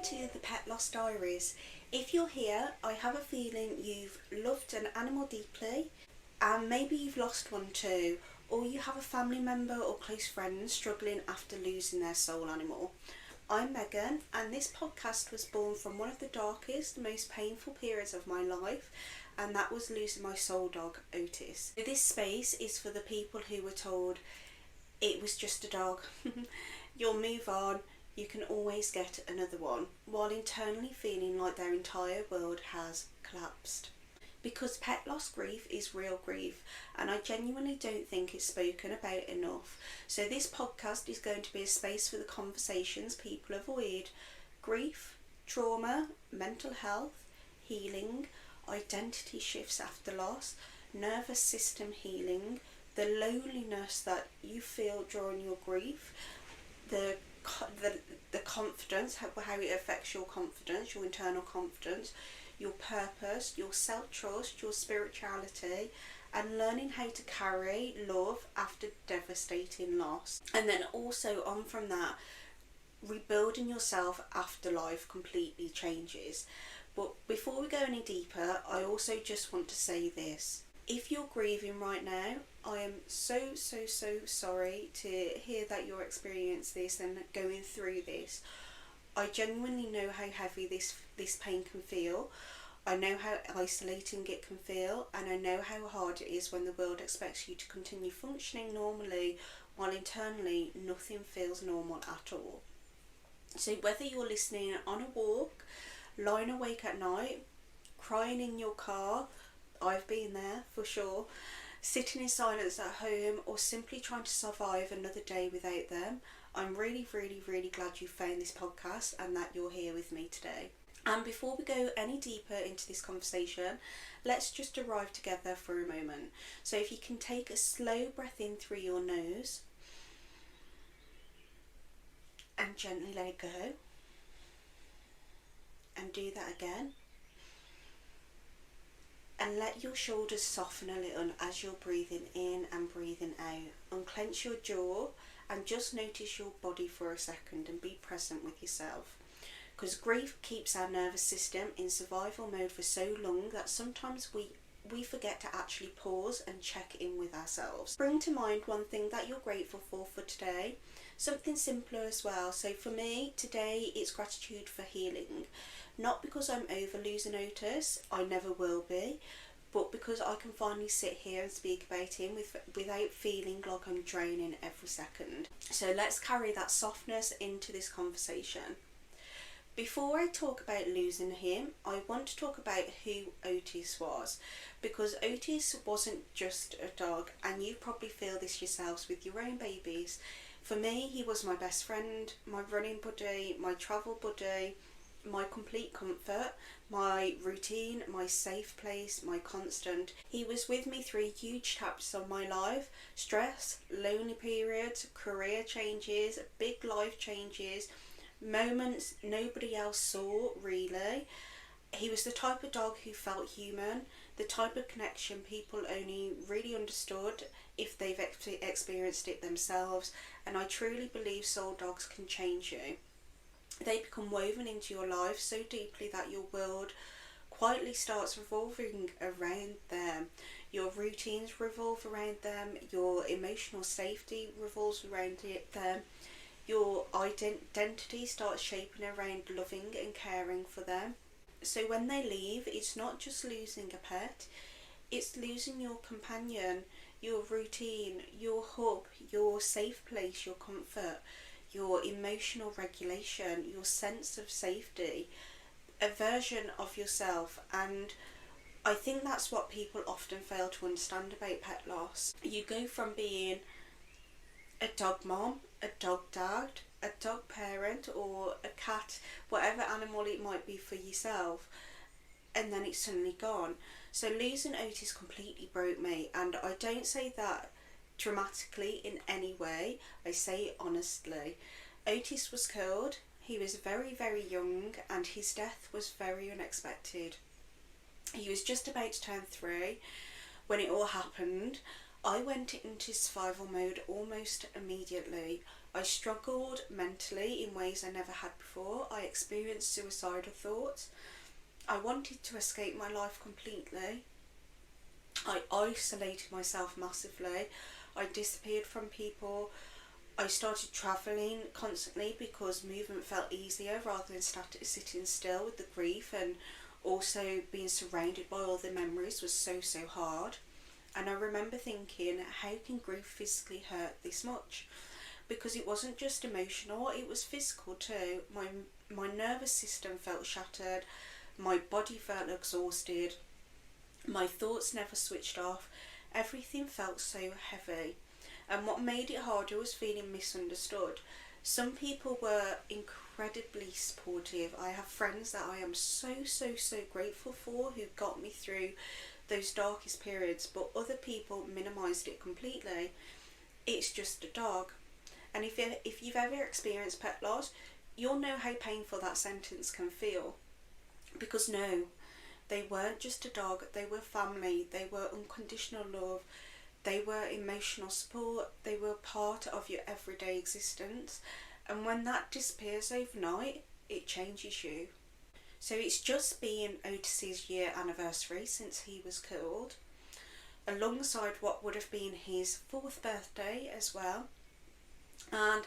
Welcome to the Pet Loss Diaries. If you're here, I have a feeling you've loved an animal deeply, and maybe you've lost one too, or you have a family member or close friend struggling after losing their soul animal. I'm Megan, and this podcast was born from one of the darkest, most painful periods of my life, and that was losing my soul dog, Otis. This space is for the people who were told it was just a dog. You'll move on. You can always get another one, while internally feeling like their entire world has collapsed. Because pet loss grief is real grief, and I genuinely don't think it's spoken about enough. So this podcast is going to be a space for the conversations people avoid: grief, trauma, mental health, healing, identity shifts after loss, nervous system healing, the loneliness that you feel during your grief, the confidence, how it affects your confidence, your internal confidence, your purpose, your self-trust, your spirituality, and learning how to carry love after devastating loss. And then also on from that, rebuilding yourself after life completely changes. But before we go any deeper, I also just want to say this. If you're grieving right now, I am so sorry to hear that you're experiencing this and going through this. I genuinely know how heavy this pain can feel. I know how isolating it can feel, and I know how hard it is when the world expects you to continue functioning normally while internally nothing feels normal at all. So whether you're listening on a walk, lying awake at night, crying in your car, I've been there for sure, sitting in silence at home, or simply trying to survive another day without them, I'm really glad you found this podcast and that you're here with me today. And before we go any deeper into this conversation, let's just arrive together for a moment. So if you can take a slow breath in through your nose and gently let it go, and do that again. And let your shoulders soften a little as you're breathing in and breathing out. Unclench your jaw and just notice your body for a second and be present with yourself. Because grief keeps our nervous system in survival mode for so long that sometimes we forget to actually pause and check in with ourselves. Bring to mind one thing that you're grateful for today. Something simpler as well. So for me, today it's gratitude for healing. Not because I'm over losing Otis, I never will be, but because I can finally sit here and speak about him without feeling like I'm draining every second. So let's carry that softness into this conversation. Before I talk about losing him, I want to talk about who Otis was, because Otis wasn't just a dog, and you probably feel this yourselves with your own babies. For me, he was my best friend, my running buddy, my travel buddy, my complete comfort, my routine, my safe place, my constant. He was with me through huge chapters of my life: stress, lonely periods, career changes, big life changes, moments nobody else saw really. He was the type of dog who felt human, the type of connection people only really understood if they've experienced it themselves, and I truly believe soul dogs can change you. They become woven into your life so deeply that your world quietly starts revolving around them. Your routines revolve around them, your emotional safety revolves around them, your identity starts shaping around loving and caring for them. So when they leave, it's not just losing a pet, it's losing your companion, your routine, your hub, your safe place, your comfort, your emotional regulation, your sense of safety, a version of yourself. And I think that's what people often fail to understand about pet loss. You go from being a dog mom, a dog dad, a dog parent, or a cat, whatever animal it might be for yourself, and then it's suddenly gone. So losing Otis completely broke me, and I don't say that dramatically in any way, I say it honestly. Otis was killed. He was very young, and his death was very unexpected. He was just about to turn 3 when it all happened. I went into survival mode almost immediately. I struggled mentally in ways I never had before. I experienced suicidal thoughts. I wanted to escape my life completely. I isolated myself massively. I disappeared from people. I started travelling constantly because movement felt easier rather than sitting still with the grief, and also being surrounded by all the memories was so hard. And I remember thinking, how can grief physically hurt this much? Because it wasn't just emotional, it was physical too. My nervous system felt shattered, my body felt exhausted, my thoughts never switched off, everything felt so heavy. And what made it harder was feeling misunderstood. Some people were incredibly supportive. I have friends that I am so grateful for who got me through those darkest periods, but other people minimised it completely. It's just a dog. And if you've ever experienced pet loss, you'll know how painful that sentence can feel. Because no, they weren't just a dog, they were family, they were unconditional love, they were emotional support, they were part of your everyday existence. And when that disappears overnight, it changes you. So it's just been Otis's year anniversary since he was killed, alongside what would have been his 4th birthday as well. And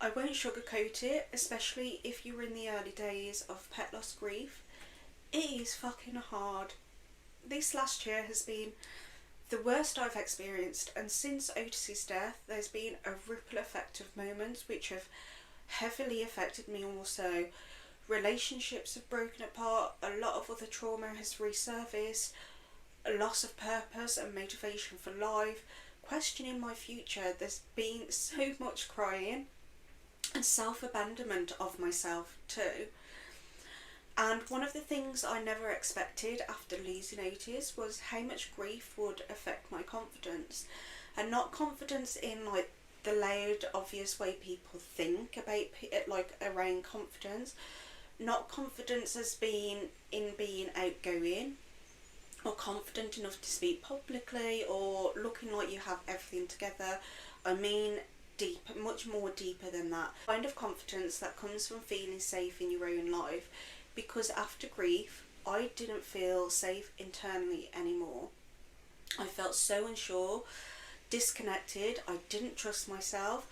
I won't sugarcoat it, especially if you're in the early days of pet loss grief. It is fucking hard. This last year has been the worst I've experienced, and since Otis's death there's been a ripple effect of moments which have heavily affected me also. Relationships have broken apart, a lot of other trauma has resurfaced, a loss of purpose and motivation for life, questioning my future. There's been so much crying and self-abandonment of myself too. And one of the things I never expected after losing Otis was how much grief would affect my confidence. And not confidence in like the loud obvious way people think about it, like around confidence. Not confidence as being outgoing or confident enough to speak publicly or looking like you have everything together. I mean deeper, much more deeper than that. Kind of confidence that comes from feeling safe in your own life. Because after grief, I didn't feel safe internally anymore. I felt so unsure, disconnected, I didn't trust myself,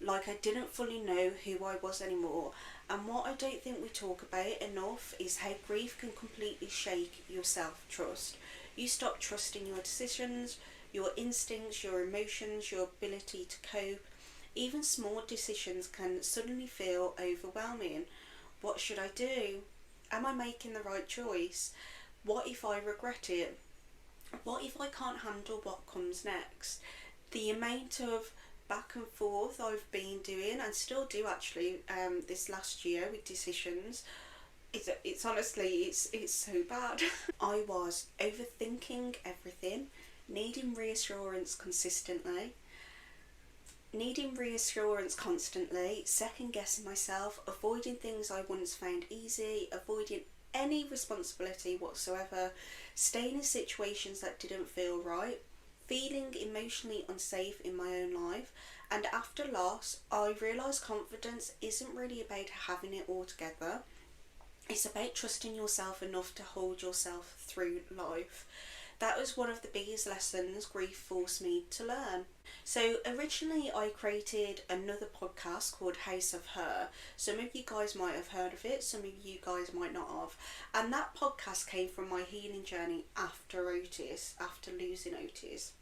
like I didn't fully know who I was anymore. And what I don't think we talk about enough is how grief can completely shake your self-trust. You stop trusting your decisions, your instincts, your emotions, your ability to cope. Even small decisions can suddenly feel overwhelming. What should I do? Am I making the right choice? What if I regret it? What if I can't handle what comes next? The amount of back and forth I've been doing, and still do actually, this last year with decisions, it's honestly, it's so bad. I was overthinking everything, needing reassurance constantly, second guessing myself, avoiding things I once found easy, avoiding any responsibility whatsoever, staying in situations that didn't feel right, feeling emotionally unsafe in my own life. And after loss, I realised confidence isn't really about having it all together. It's about trusting yourself enough to hold yourself through life. That was one of the biggest lessons grief forced me to learn. So originally I created another podcast called House of Her. Some of you guys might have heard of it, some of you guys might not have. And that podcast came from my healing journey after losing Otis.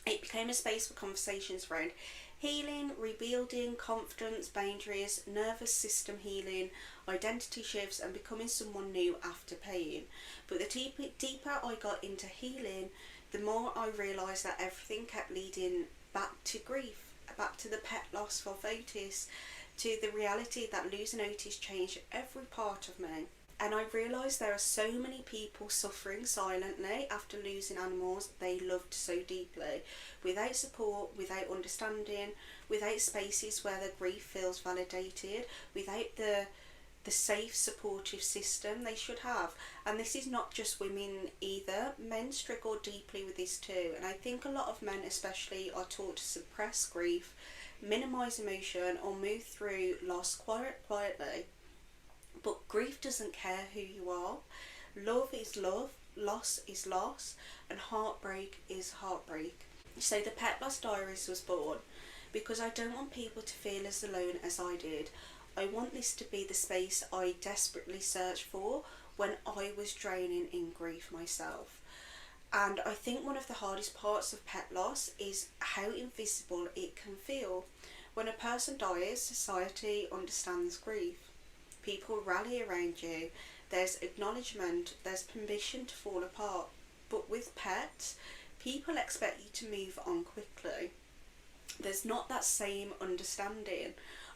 It became a space for conversations around healing, rebuilding, confidence, boundaries, nervous system healing, identity shifts, and becoming someone new after pain. But the deeper I got into healing, the more I realised that everything kept leading back to grief, back to the pet loss of Otis, to the reality that losing Otis changed every part of me. And I realised there are so many people suffering silently after losing animals they loved so deeply, without support, without understanding, without spaces where their grief feels validated, without the the safe supportive system they should have. And this is not just women either, men struggle deeply with this too, and I think a lot of men especially are taught to suppress grief, minimise emotion, or move through loss quietly. But grief doesn't care who you are. Love is love, loss is loss, and heartbreak is heartbreak. So the Pet Loss Diaries was born because I don't want people to feel as alone as I did. I want this to be the space I desperately searched for when I was drowning in grief myself. And I think one of the hardest parts of pet loss is how invisible it can feel. When a person dies, society understands grief. People rally around you, there's acknowledgement, there's permission to fall apart. But with pets, people expect you to move on quickly. There's not that same understanding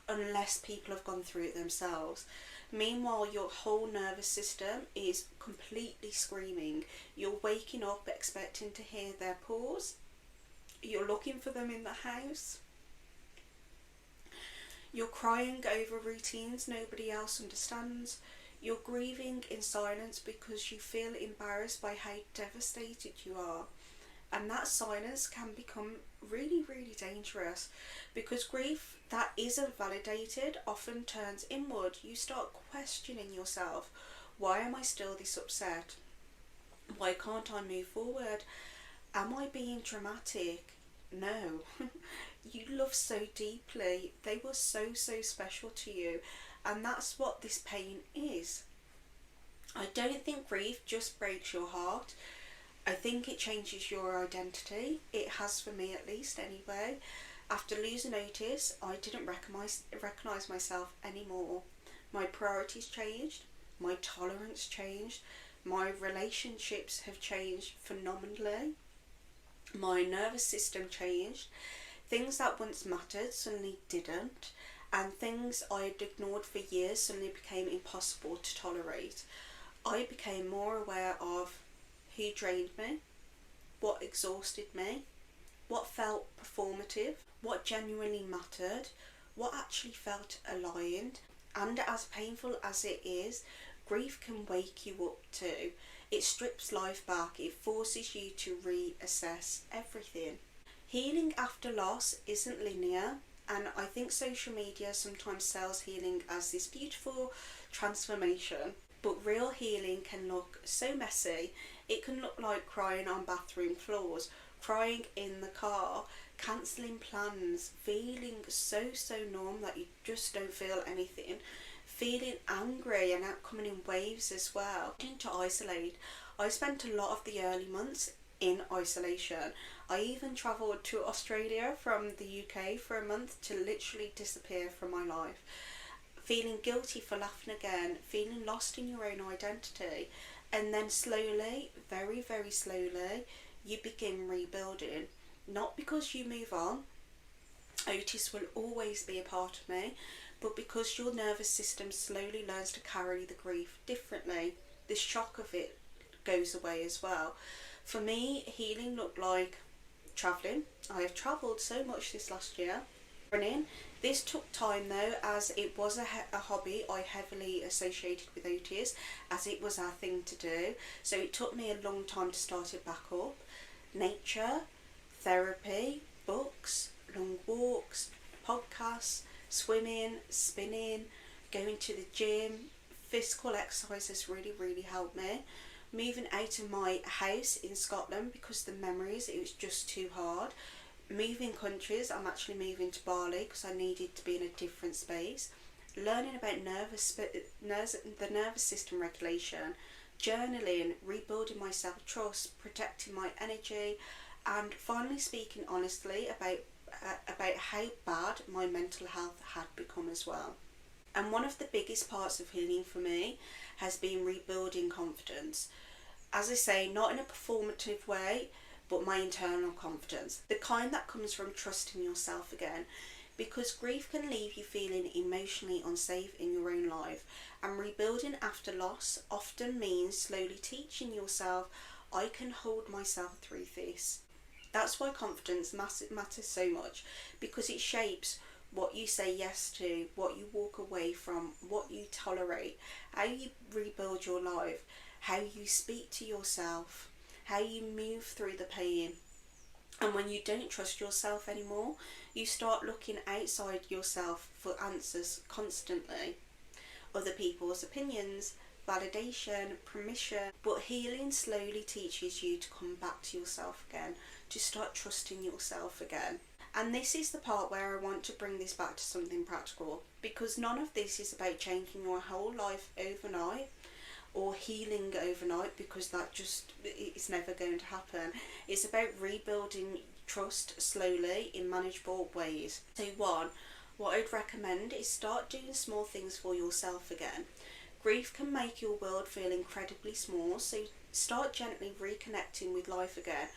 unless people have gone through it themselves. Meanwhile, your whole nervous system is completely screaming. You're waking up expecting to hear their paws. You're looking for them in the house. You're crying over routines nobody else understands. You're grieving in silence because you feel embarrassed by how devastated you are. And that silence can become really, really dangerous, because grief that isn't validated often turns inward. You start questioning yourself. Why am I still this upset? Why can't I move forward? Am I being dramatic? No. You love so deeply. They were so, so special to you. And that's what this pain is. I don't think grief just breaks your heart. I think it changes your identity. It has for me, at least, anyway. After losing Otis, I didn't recognise myself anymore. My priorities changed. My tolerance changed. My relationships have changed phenomenally. My nervous system changed. Things that once mattered suddenly didn't. And things I had ignored for years suddenly became impossible to tolerate. I became more aware of who drained me, what exhausted me, what felt performative, what genuinely mattered, what actually felt aligned. And as painful as it is, grief can wake you up too. It strips life back, it forces you to reassess everything. Healing after loss isn't linear, and I think social media sometimes sells healing as this beautiful transformation. But real healing can look so messy. It can look like crying on bathroom floors, crying in the car, cancelling plans, feeling so numb that you just don't feel anything, feeling angry and that coming in waves as well. To isolate. I spent a lot of the early months in isolation. I even travelled to Australia from the UK for a month to literally disappear from my life. Feeling guilty for laughing again, feeling lost in your own identity, and then slowly, very, very slowly, you begin rebuilding. Not because you move on, Otis will always be a part of me, but because your nervous system slowly learns to carry the grief differently. The shock of it goes away as well. For me, healing looked like travelling. I have travelled so much this last year. Running. This took time though, as it was a hobby I heavily associated with Otis, as it was our thing to do. So it took me a long time to start it back up. Nature, therapy, books, long walks, podcasts, swimming, spinning, going to the gym. Physical exercise has really, really helped me. Moving out of my house in Scotland because the memories, it was just too hard. Moving countries, I'm actually moving to Bali because I needed to be in a different space. Learning about the nervous system regulation, journaling, rebuilding my self-trust, protecting my energy, and finally speaking honestly about how bad my mental health had become as well. And one of the biggest parts of healing for me has been rebuilding confidence. As I say, not in a performative way, but my internal confidence, the kind that comes from trusting yourself again, because grief can leave you feeling emotionally unsafe in your own life, and rebuilding after loss often means slowly teaching yourself, I can hold myself through this. That's why confidence matters so much, because it shapes what you say yes to, what you walk away from, what you tolerate, how you rebuild your life, how you speak to yourself, how you move through the pain. And when you don't trust yourself anymore, you start looking outside yourself for answers constantly. Other people's opinions, validation, permission. But healing slowly teaches you to come back to yourself again, to start trusting yourself again. And this is the part where I want to bring this back to something practical, because none of this is about changing your whole life overnight or healing overnight, because that just it's never going to happen. It's about rebuilding trust slowly in manageable ways. So one, what I'd recommend is start doing small things for yourself again. Grief can make your world feel incredibly small, so start gently reconnecting with life again.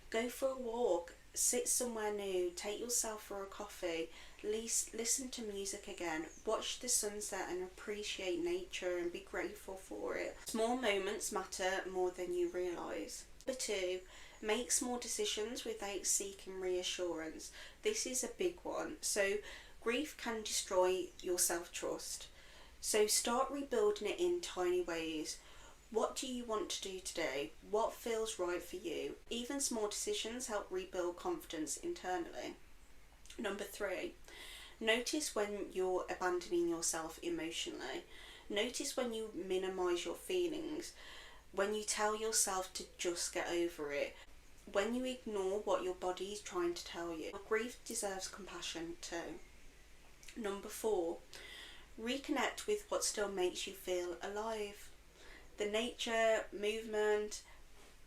Go for a walk, sit somewhere new, take yourself for a coffee, listen to music again, watch the sunset and appreciate nature and be grateful for it. Small moments matter more than you realise. Number two, make small decisions without seeking reassurance. This is a big one. So grief can destroy your self-trust. So start rebuilding it in tiny ways. What do you want to do today? What feels right for you? Even small decisions help rebuild confidence internally. Number three, notice when you're abandoning yourself emotionally. Notice when you minimise your feelings, when you tell yourself to just get over it, when you ignore what your body is trying to tell you. Grief deserves compassion too. Number four, reconnect with what still makes you feel alive. The nature, movement,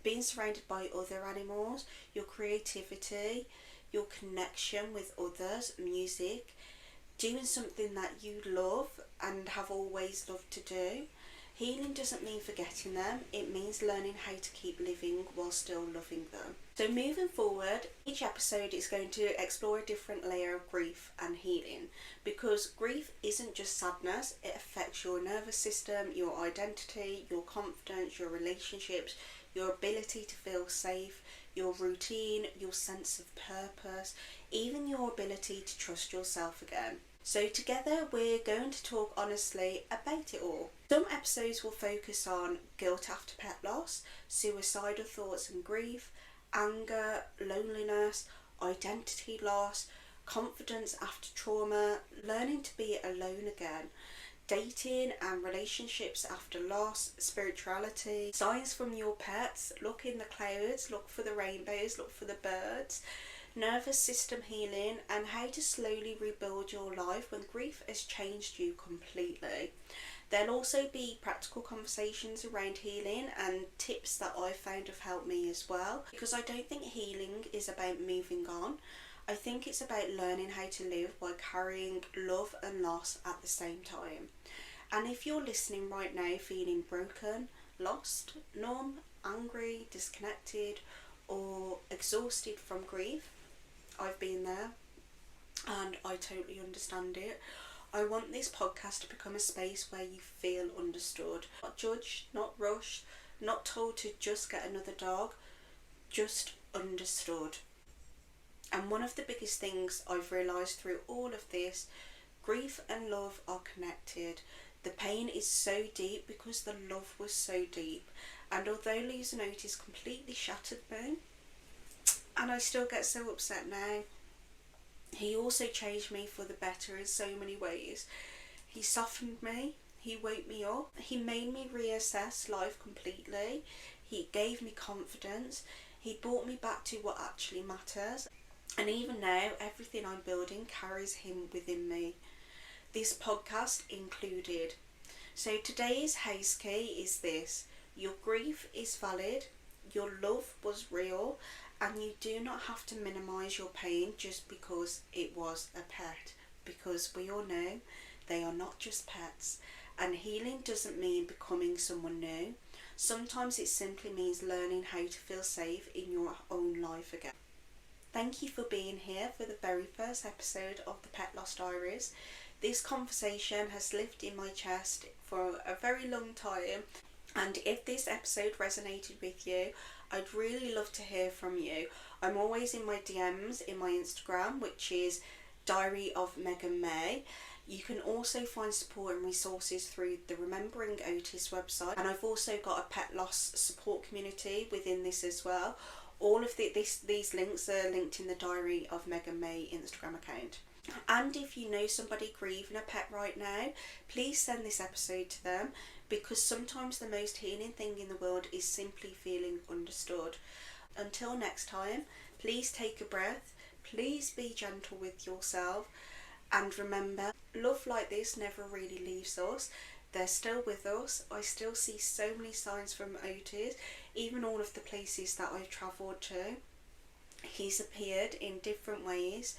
being surrounded by other animals, your creativity, your connection with others, music, doing something that you love and have always loved to do. Healing doesn't mean forgetting them, it means learning how to keep living while still loving them. So moving forward, each episode is going to explore a different layer of grief and healing, because grief isn't just sadness, it affects your nervous system, your identity, your confidence, your relationships, your ability to feel safe, your routine, your sense of purpose, even your ability to trust yourself again. So together we're going to talk honestly about it all. Some episodes will focus on guilt after pet loss, suicidal thoughts and grief, anger, loneliness, identity loss, confidence after trauma, learning to be alone again, dating and relationships after loss, spirituality, signs from your pets, look in the clouds, look for the rainbows, look for the birds, nervous system healing, and how to slowly rebuild your life when grief has changed you completely. There'll also be practical conversations around healing and tips that I've found have helped me as well, because I don't think healing is about moving on. I think it's about learning how to live while carrying love and loss at the same time. And if you're listening right now feeling broken, lost, numb, angry, disconnected, or exhausted from grief, I've been there and I totally understand it. I want this podcast to become a space where you feel understood, not judged, not rushed, not told to just get another dog, just understood. And one of the biggest things I've realised through all of this, grief and love are connected. The pain is so deep because the love was so deep. And although losing Otis completely shattered me, and I still get so upset now, he also changed me for the better in so many ways. He softened me, he woke me up, he made me reassess life completely, he gave me confidence, he brought me back to what actually matters. And even now, everything I'm building carries him within me, this podcast included. So today's house key is this: your grief is valid, your love was real, and you do not have to minimise your pain just because it was a pet, because we all know they are not just pets. And healing doesn't mean becoming someone new. Sometimes it simply means learning how to feel safe in your own life again. Thank you for being here for the very first episode of the Pet Loss Diaries. This conversation has lived in my chest for a very long time, and if this episode resonated with you, I'd really love to hear from you. I'm always in my DMs in my Instagram, which is Diary of Megan May. You can also find support and resources through the Remembering Otis website, and I've also got a pet loss support community within this as well. All of these links are linked in the Diary of Megan May Instagram account. And if you know somebody grieving a pet right now, please send this episode to them, because sometimes the most healing thing in the world is simply feeling understood. Until next time, please take a breath, please be gentle with yourself, and remember, love like this never really leaves us. They're still with us. I still see so many signs from Otis, even all of the places that I've travelled to. He's appeared in different ways,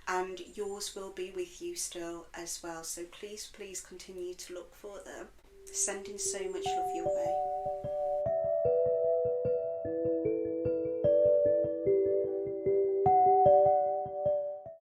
and yours will be with you still as well. So please continue to look for them. Sending so much love your way.